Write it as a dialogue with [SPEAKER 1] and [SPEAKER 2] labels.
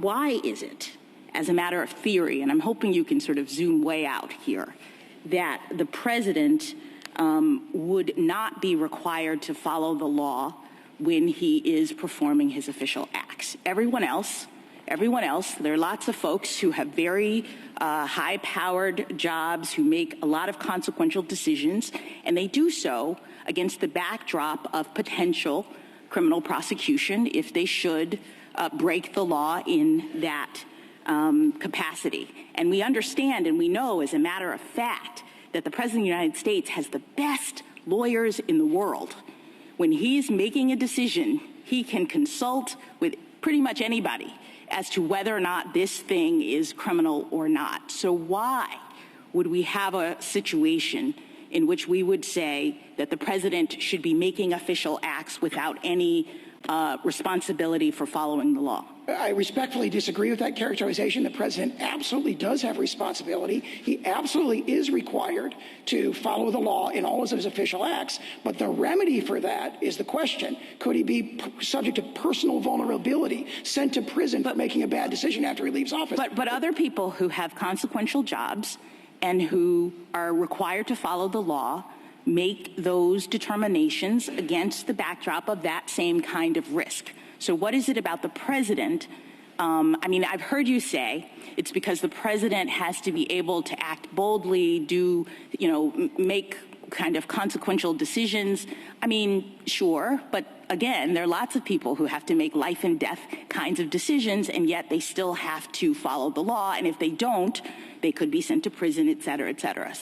[SPEAKER 1] why is it, as a matter of theory, and I'm hoping you can sort of zoom way out here, that the president would not be required to follow the law when he is performing his official acts? Everyone else, there are lots of folks who have very high-powered jobs, who make a lot of consequential decisions, and they do so against the backdrop of potential criminal prosecution if they should break the law in that capacity. And we understand and we know, as a matter of fact, that the President of the United States has the best lawyers in the world. When he's making a decision, he can consult with pretty much anybody as to whether or not this thing is criminal or not. So why would we have a situation in which we would say that the president should be making official acts without any responsibility for following the law?
[SPEAKER 2] I respectfully disagree with that characterization. The president absolutely does have responsibility. He absolutely is required to follow the law in all of his official acts. But the remedy for that is the question: could he be subject to personal vulnerability, sent to prison for making a bad decision after he leaves office?
[SPEAKER 1] But other people who have consequential jobs and who are required to follow the law make those determinations against the backdrop of that same kind of risk. So what is it about the president? I mean, I've heard you say it's because the president has to be able to act boldly, make kind of consequential decisions. I mean, sure, but again, there are lots of people who have to make life and death kinds of decisions, and yet they still have to follow the law. And if they don't, they could be sent to prison, et cetera, et cetera.